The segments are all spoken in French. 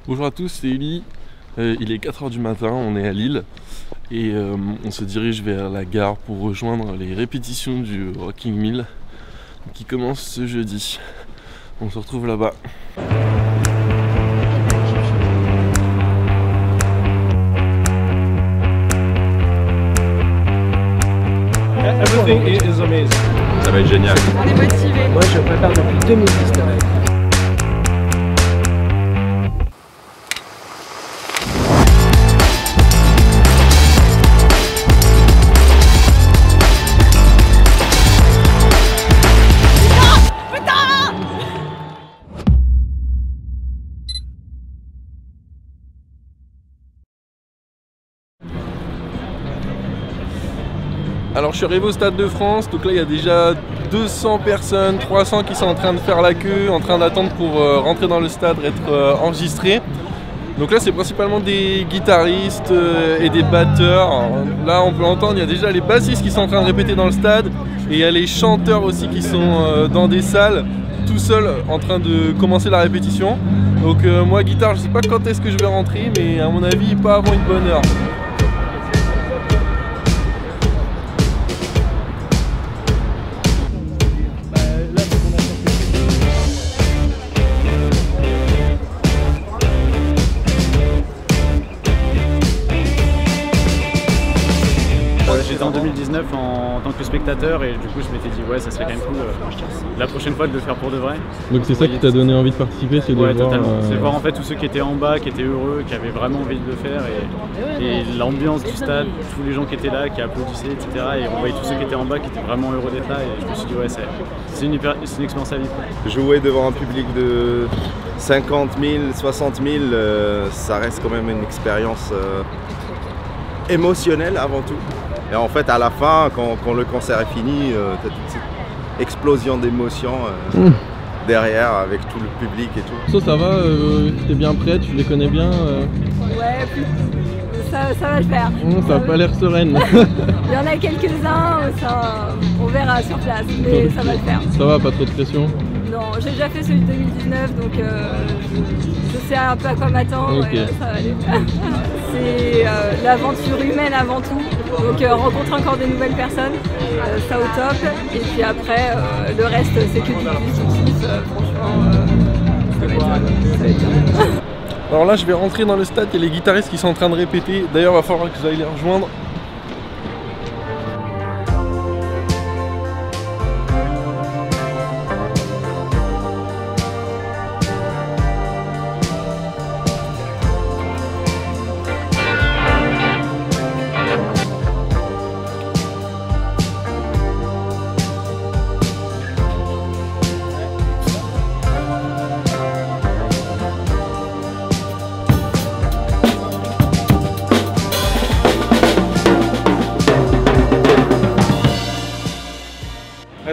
Bonjour à tous, c'est Eli. Il est 4 h du matin, on est à Lille et on se dirige vers la gare pour rejoindre les répétitions du Rocking Mill qui commence ce jeudi. On se retrouve là-bas. Everything is amazing. Ça va être génial. On est motivés. Moi je prépare depuis 2019. Alors je suis arrivé au Stade de France, donc là il y a déjà 200 personnes, 300 qui sont en train de faire la queue, en train d'attendre pour rentrer dans le stade, être enregistrés. Donc là c'est principalement des guitaristes et des batteurs. Là on peut entendre, il y a déjà les bassistes qui sont en train de répéter dans le stade et il y a les chanteurs aussi qui sont dans des salles tout seuls en train de commencer la répétition. Donc moi guitare, je sais pas quand est-ce que je vais rentrer, mais à mon avis pas avant une bonne heure. J'étais en 2019 en tant que spectateur et du coup je m'étais dit ouais ça serait quand même cool la prochaine fois de le faire pour de vrai. Donc c'est ça qui t'a donné envie de participer, c'est de ouais, voir... totalement. C'est voir en fait tous ceux qui étaient en bas, qui étaient heureux, qui avaient vraiment envie de le faire et l'ambiance du stade, tous les gens qui étaient là, qui applaudissaient, etc. Et on voyait tous ceux qui étaient en bas qui étaient vraiment heureux d'être là et je me suis dit ouais c'est une expérience à vivre. Jouer devant un public de 50 000, 60 000, ça reste quand même une expérience émotionnelle avant tout. Et en fait à la fin, quand le concert est fini, tu as toute cette explosion d'émotions derrière avec tout le public et tout. Ça va, t'es bien prêt, tu les connais bien Ouais, ça va le faire. Ça n'a pas l'air sereine. Il y en a quelques-uns, on verra sur place, mais ça va le faire. Ça va, pas trop de pression? Non, j'ai déjà fait celui de 2019, donc je sais un peu à quoi m'attendre, okay. Ça va aller. C'est l'aventure humaine avant tout, donc rencontrer encore des nouvelles personnes, ça au top, et puis après, le reste c'est que du positif, franchement, ça va être bien. Alors là je vais rentrer dans le stade, il y a les guitaristes qui sont en train de répéter, d'ailleurs il va falloir que j'aille les rejoindre.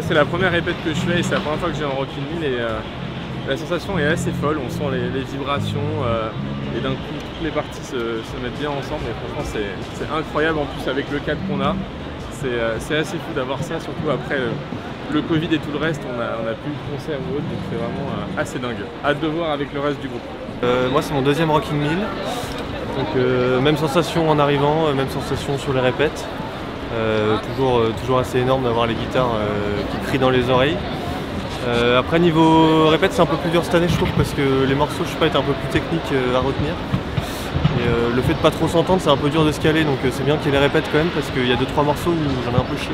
C'est la première répète que je fais et c'est la première fois que j'ai un Rocking Mill et la sensation est assez folle, on sent les vibrations et d'un coup toutes les parties se mettent bien ensemble et franchement c'est incroyable en plus avec le cadre qu'on a. C'est assez fou d'avoir ça, surtout après le Covid et tout le reste, on a plus de concert ou autre, donc c'est vraiment assez dingue. Hâte de voir avec le reste du groupe. Moi c'est mon deuxième Rocking Mill, donc même sensation en arrivant, même sensation sur les répètes. Toujours assez énorme d'avoir les guitares qui crient dans les oreilles. Après niveau répète c'est un peu plus dur cette année je trouve parce que les morceaux je sais pas étaient un peu plus techniques à retenir. Et le fait de pas trop s'entendre c'est un peu dur de se caler donc c'est bien qu'il y ait les répètes quand même parce qu'il y a 2-3 morceaux où j'en ai un peu chié.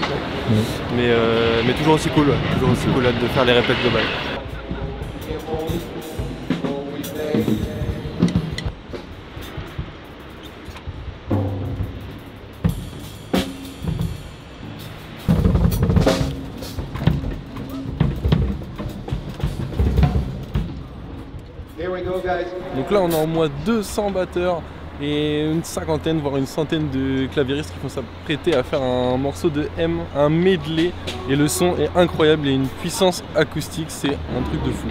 Mais toujours aussi cool, toujours aussi cool de faire les répètes globales. Donc là on est en moins 200 batteurs et une cinquantaine voire une centaine de claviéristes qui vont s'apprêter à faire un morceau de M, un medley, et le son est incroyable, il y a une puissance acoustique, c'est un truc de fou.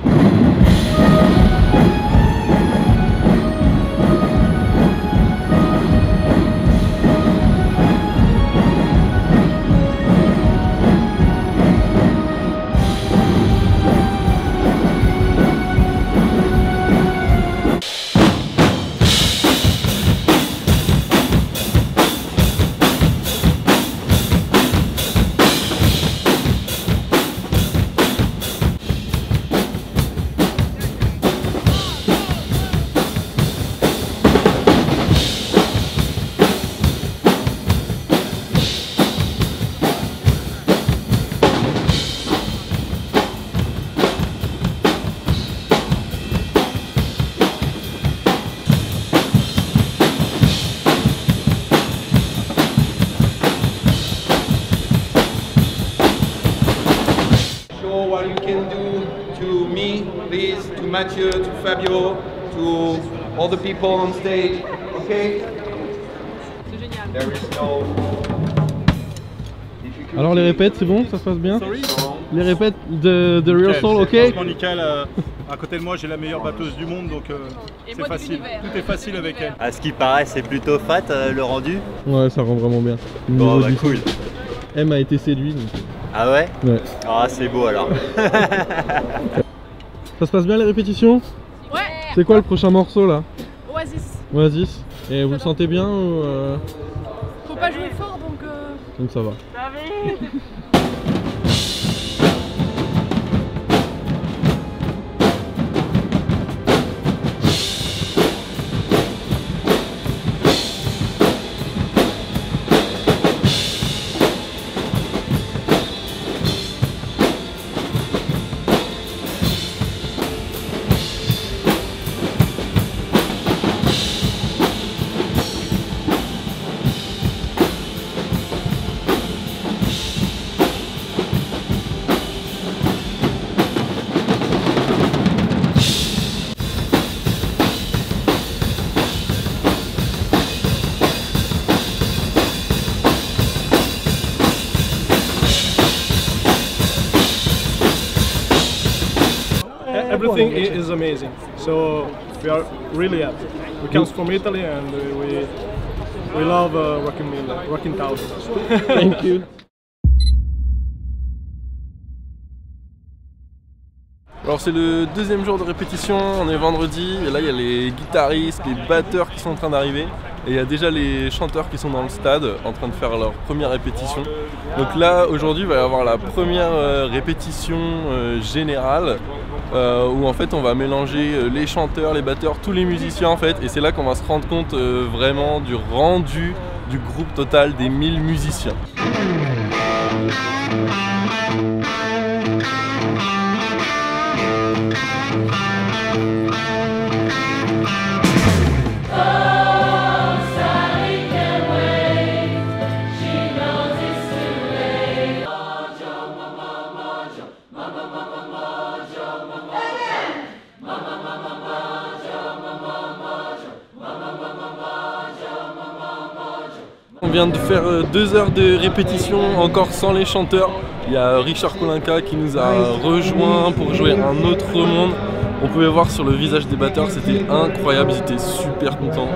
Mathieu, to Fabio, to all the people on stage. Okay? C'est génial. There is no... Alors les répètes, c'est bon, ça se passe bien? Les répètes de rehearsal, ok? Nickel. À côté de moi, j'ai la meilleure batteuse du monde, donc c'est facile. Tout est facile avec elle. À ce qui paraît, c'est plutôt fat le rendu. Ouais, ça rend vraiment bien. Bon, bah cool. M a été séduit. Donc... Ah ouais? Ouais. Ah, c'est beau alors. Ça se passe bien les répétitions? Ouais. C'est quoi le prochain morceau là? Oasis. Oasis. Et vous le sentez bien ou Faut pas jouer fort donc ça va. Everything is amazing. So we are really happy. We come from Italy and we love Rocking Town. Thank you. Alors c'est le deuxième jour de répétition, on est vendredi et là il y a les guitaristes, les batteurs qui sont en train d'arriver et il y a déjà les chanteurs qui sont dans le stade en train de faire leur première répétition. Donc là aujourd'hui il va y avoir la première répétition générale où en fait on va mélanger les chanteurs, les batteurs, tous les musiciens en fait et c'est là qu'on va se rendre compte vraiment du rendu du groupe total des 1000 musiciens. On vient de faire 2 heures de répétition encore sans les chanteurs. Il y a Richard Kolinka qui nous a rejoint pour jouer Un autre monde. On pouvait voir sur le visage des batteurs, c'était incroyable, ils étaient super contents.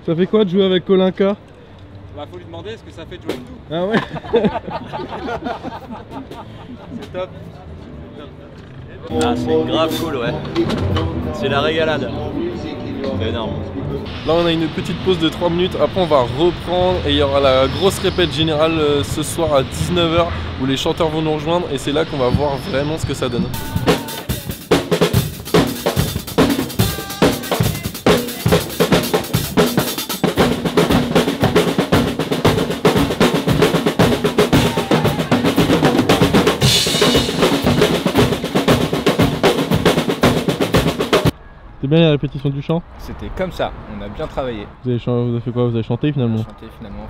Ça fait quoi de jouer avec Kolinka? Bah faut lui demander ce que ça fait de jouer avec nous. Ah ouais. C'est top. Ah, c'est grave cool, ouais. C'est la régalade. C'est énorme. Là on a une petite pause de 3 minutes, après on va reprendre et il y aura la grosse répète générale ce soir à 19 h où les chanteurs vont nous rejoindre et c'est là qu'on va voir vraiment ce que ça donne. C'était bien la répétition du chant? C'était comme ça, on a bien travaillé. Vous avez fait quoi? Vous avez chanté finalement?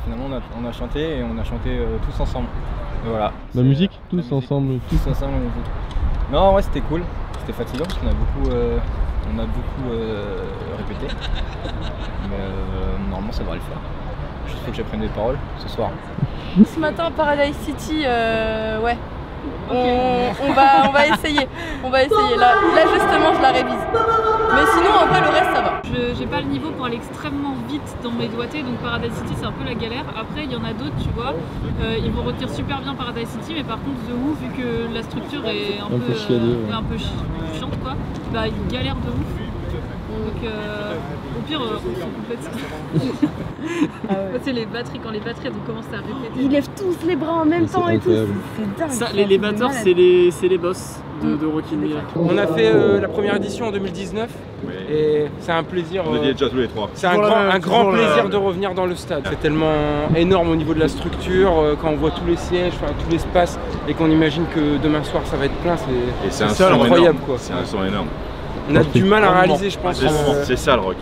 Finalement on a chanté et on a chanté tous ensemble. Et voilà. La musique? Tous ensemble? Tous ensemble. Non ouais c'était cool, c'était fatigant parce qu'on a beaucoup répété. Mais normalement ça devrait le faire. Juste faut que j'apprenne des paroles ce soir. Ce matin Paradise City, ouais. On va essayer. Là justement je la révise. Mais sinon en vrai le reste ça va. J'ai pas le niveau pour aller extrêmement vite dans mes doigtés, donc Paradise City c'est un peu la galère. Après il y en a d'autres tu vois, ils vont retenir super bien Paradise City, mais par contre The Who vu que la structure est un peu chiante quoi, bah ils galèrent de ouf. Donc au pire, on se complète. C'est les batteries, quand les batteries elles ont commencé à répéter. Ils lèvent tous les bras en même temps et tout. C'est dingue. Ça, les batteurs, c'est les boss de Rockin' Mill. On a fait la première édition en 2019 et c'est un plaisir. On est déjà tous les trois. C'est un grand plaisir de revenir dans le stade. C'est tellement énorme au niveau de la structure, quand on voit tous les sièges, tout l'espace et qu'on imagine que demain soir ça va être plein, c'est incroyable quoi. C'est un son énorme. On a du mal à réaliser, je pense. C'est ça le rock.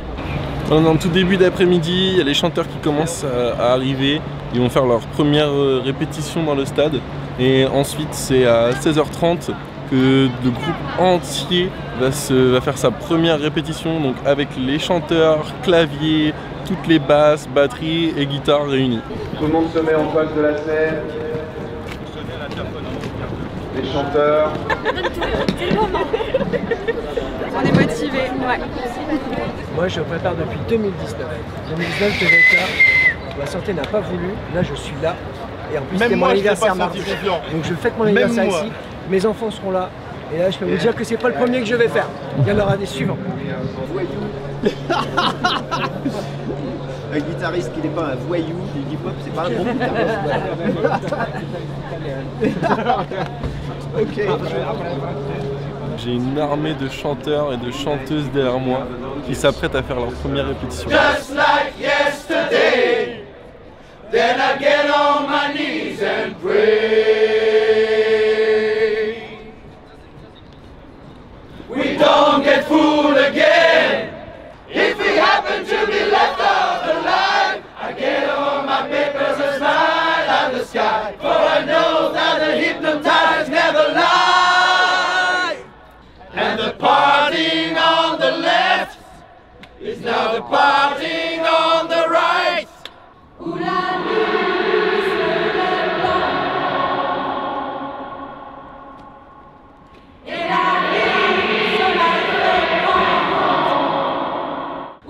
On est en tout début d'après-midi, il y a les chanteurs qui commencent à arriver. Ils vont faire leur première répétition dans le stade. Et ensuite, c'est à 16h30 que le groupe entier va faire sa première répétition. Donc avec les chanteurs, claviers, toutes les basses, batteries et guitares réunies. Tout le monde se met en face de la scène. Les chanteurs. On est motivés, ouais. Moi je prépare depuis 2019. 2019 je devais faire, la santé n'a pas voulu, là je suis là. Et en plus c'était mon anniversaire mardi. Donc je fête mon anniversaire ici, mes enfants seront là. Et là je peux vous dire que c'est pas le premier que je vais faire. Il y en aura des suivants. Un guitariste qui n'est pas un voyou du hip-hop, c'est pas un bon guitariste. Ok. J'ai une armée de chanteurs et de chanteuses derrière moi qui s'apprêtent à faire leur première répétition. Just like yesterday, then I get on my knees and pray. We don't get fooled again. If we happen to be left out alive, I get on my papers and smile at the sky. For I know that the hypnotized never lie. And the parting on the left is now the parting on the right. Ooh la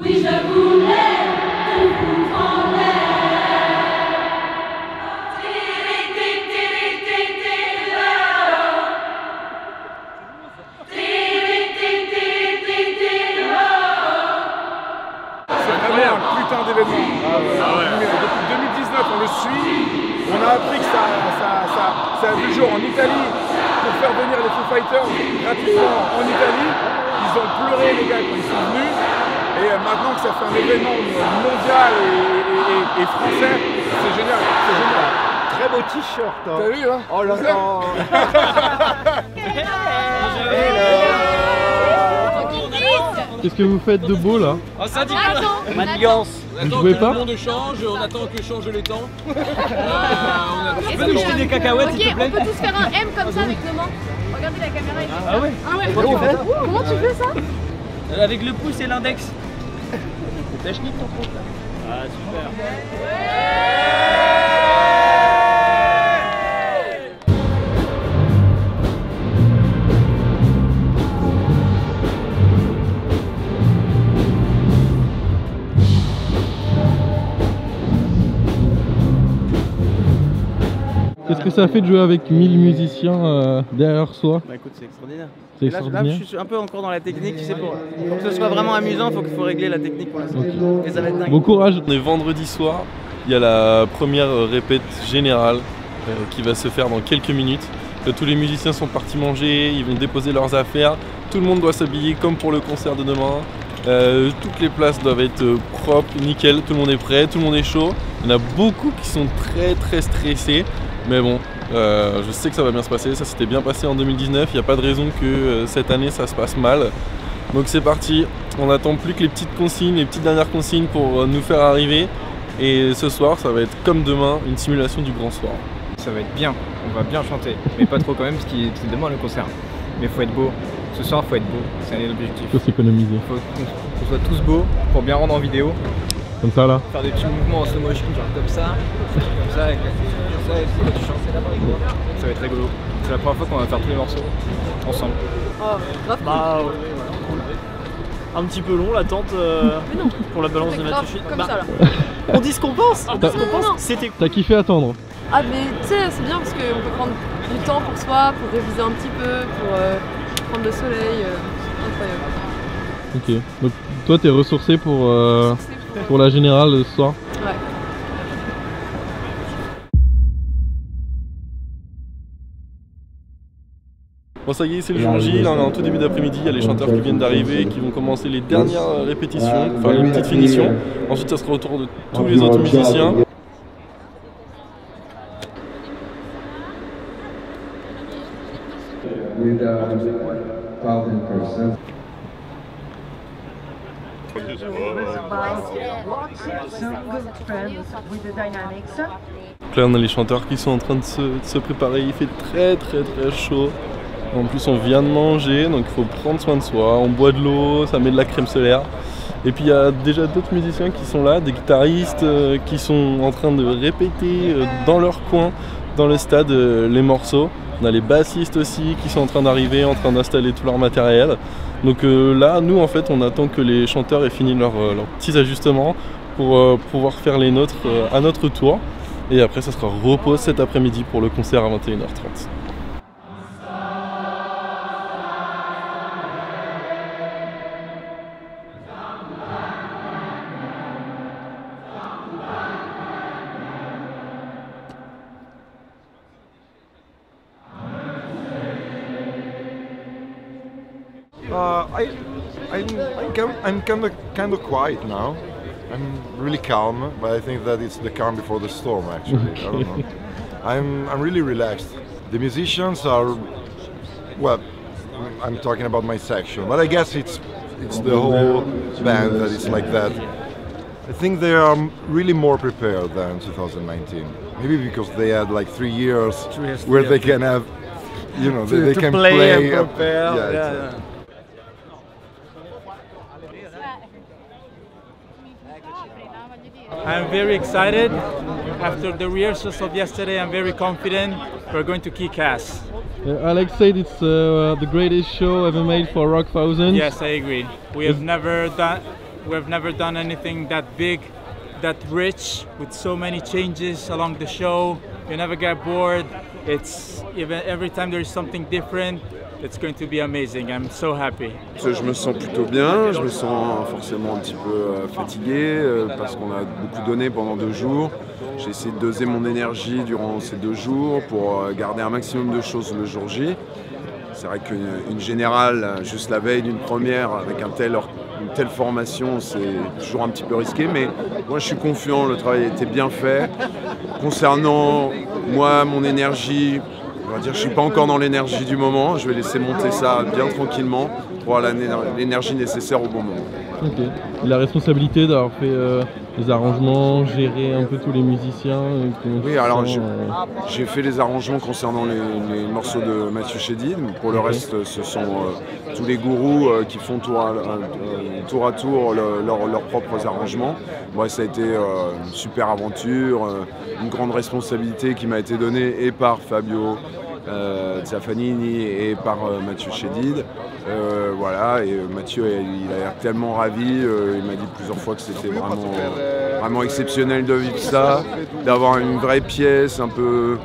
oui, je voulais tout foutre en l'air. C'est vraiment un putain d'événement. Depuis 2019, on le suit. On a appris que ça a vu le jour en Italie pour faire venir les Foo Fighters gratuitement en Italie. Ils ont pleuré les gars quand ils sont venus. Et maintenant que ça fait un événement mondial et français, c'est génial, c'est génial. Très beau t-shirt. Hein. T'as vu hein? Oh là là. Qu'est-ce que vous faites de beau là? Oh, ça dit Manigance. On attend que le monde change, on attend que change les temps. Tu peux nous jeter des cacahuètes s'il te plaît? On peut tous faire un M comme ça avec nos mains. Regardez la caméra ici. Ah ouais? Comment tu fais ça? Avec le pouce et l'index. T'as schnitt ton compte là. Ah super. Qu'est-ce que ça fait de jouer avec 1000 musiciens derrière soi? Bah écoute, c'est extraordinaire. C'est extraordinaire. Là, je suis un peu encore dans la technique, tu sais, pour que ce soit vraiment amusant, il faut régler la technique pour l'instant. Okay. Et ça va être dingue. Bon courage. On est vendredi soir, il y a la première répète générale qui va se faire dans quelques minutes. Tous les musiciens sont partis manger, ils vont déposer leurs affaires. Tout le monde doit s'habiller comme pour le concert de demain. Toutes les places doivent être propres, nickel, tout le monde est prêt, tout le monde est chaud. Il y en a beaucoup qui sont très stressés. Mais bon, je sais que ça va bien se passer, ça s'était bien passé en 2019, il n'y a pas de raison que cette année ça se passe mal. Donc c'est parti, on n'attend plus que les petites consignes, les petites dernières consignes pour nous faire arriver. Et ce soir, ça va être comme demain, une simulation du grand soir. Ça va être bien, on va bien chanter, mais pas trop quand même, parce que c'est demain le concert. Mais faut être beau, ce soir faut être beau, c'est un objectif. Il faut s'économiser. Il faut qu'on soit tous beaux pour bien rendre en vidéo. Comme ça là. Faire des petits mouvements en slow motion, genre comme ça, et quand tu chantes. Ça va être rigolo. C'est la première fois qu'on va faire tous les morceaux ensemble. Oh, grave cool. Un petit peu long l'attente pour la balance de Mathieu Schmitt. Comme ça là. On dit ce qu'on pense. C'était. T'as kiffé attendre? Ah mais tu sais, c'est bien parce qu'on peut prendre du temps pour soi, pour réviser un petit peu, pour prendre le soleil. Incroyable. Ok, donc toi t'es ressourcé pour la générale ce soir? Ouais. Bon ça y est, c'est le jour J, là on est en tout début d'après-midi, il y a les chanteurs qui viennent d'arriver, qui vont commencer les dernières répétitions, enfin les petites finitions. Ensuite ça sera au tour de tous les autres musiciens. Donc là on a les chanteurs qui sont en train de se préparer, il fait très chaud. En plus on vient de manger, donc il faut prendre soin de soi, on boit de l'eau, ça met de la crème solaire. Et puis il y a déjà d'autres musiciens qui sont là, des guitaristes qui sont en train de répéter dans leur coin, dans le stade, les morceaux. On a les bassistes aussi qui sont en train d'arriver, en train d'installer tout leur matériel. Donc là, nous en fait, on attend que les chanteurs aient fini leurs petits ajustements pour pouvoir faire les nôtres à notre tour. Et après, ça sera repos cet après-midi pour le concert à 21h30. I'm kind of quiet now. I'm really calm, but I think that it's the calm before the storm. Actually, I don't know. I'm really relaxed. The musicians are, well, I'm talking about my section, but I guess it's the whole band that is like that. I think they are really more prepared than 2019. Maybe because they had like 3 years where they can have, you know, they can play and prepare. Yeah. I'm very excited. After the rehearsals of yesterday, I'm very confident we're going to kick ass. Alex said it's the greatest show ever made for Rock 1000. Yes, I agree. We have never done anything that big, that rich, with so many changes along the show. You never get bored. It's even every time there is something different. It's going to be amazing. I'm so happy. Je me sens plutôt bien, je me sens forcément un petit peu fatigué parce qu'on a beaucoup donné pendant 2 jours. J'ai essayé de doser mon énergie durant ces 2 jours pour garder un maximum de choses le jour J. C'est vrai qu'une générale, juste la veille d'une première, avec une telle formation, c'est toujours un petit peu risqué, mais moi je suis confiant, le travail a été bien fait. Concernant moi, mon énergie, on va dire, je ne suis pas encore dans l'énergie du moment, je vais laisser monter ça bien tranquillement pour avoir l'énergie nécessaire au bon moment. Ok. La responsabilité d'avoir fait les arrangements, gérer un peu tous les musiciens. Oui, alors j'ai fait les arrangements concernant les morceaux de Mathieu Chédid. Pour le reste, ce sont tous les gourous qui font tour à tour leurs propres arrangements. Moi, ça a été une super aventure, une grande responsabilité qui m'a été donnée et par Fabio Zaffanini et par Mathieu Chédid. Voilà, et Mathieu il a l'air tellement ravi, il m'a dit plusieurs fois que c'était vraiment exceptionnel de vivre ça, d'avoir une vraie pièce un peu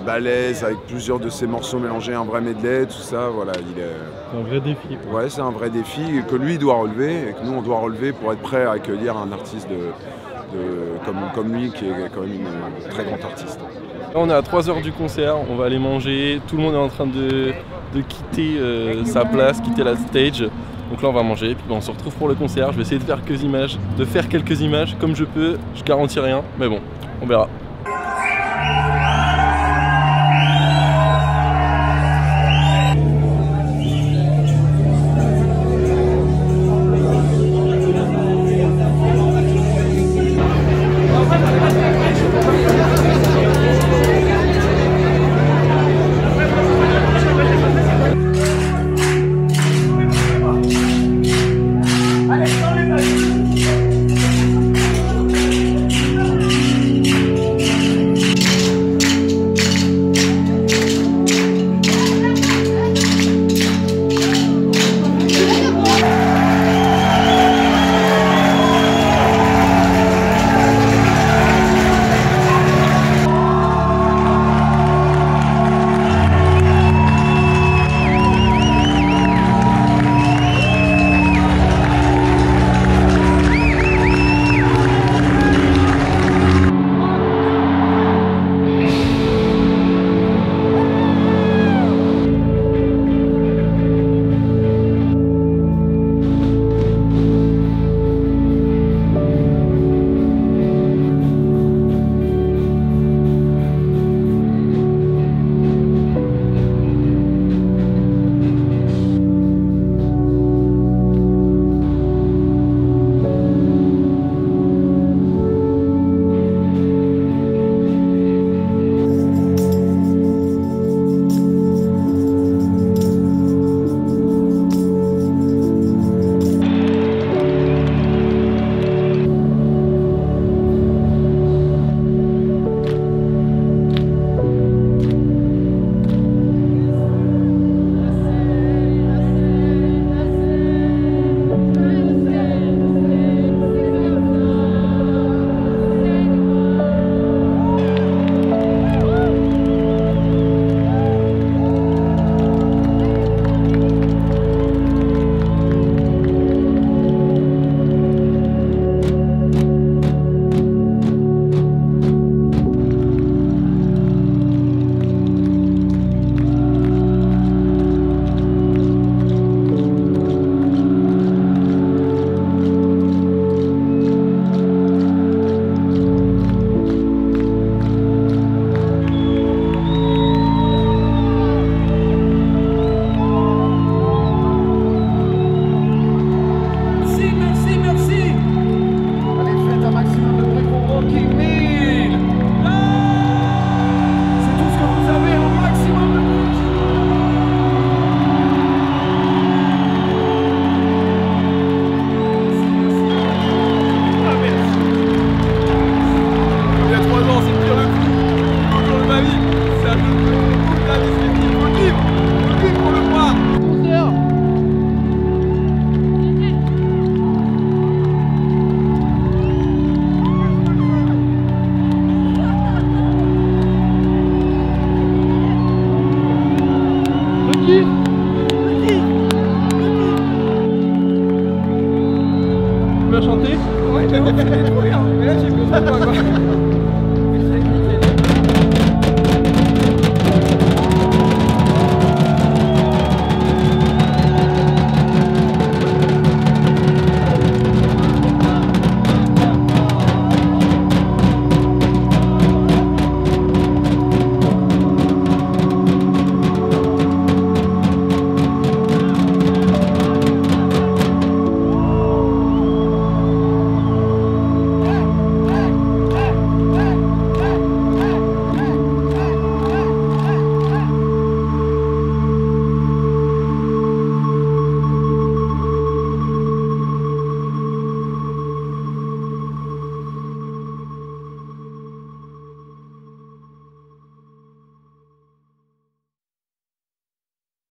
balèze avec plusieurs de ses morceaux mélangés, un vrai medley, tout ça, voilà. C'est un vrai défi. Ouais, c'est un vrai défi que lui doit relever et que nous on doit relever pour être prêt à accueillir un artiste comme lui qui est quand même une très grande artiste. Là, on est à 3 heures du concert, on va aller manger, tout le monde est en train de quitter sa place, quitter la stage. Donc là on va manger, puis on se retrouve pour le concert. Je vais essayer de faire quelques images comme je peux, je garantis rien, mais bon, on verra. chanter? Ouais, c'était trop bien. Mais là, j'ai besoin de quoi.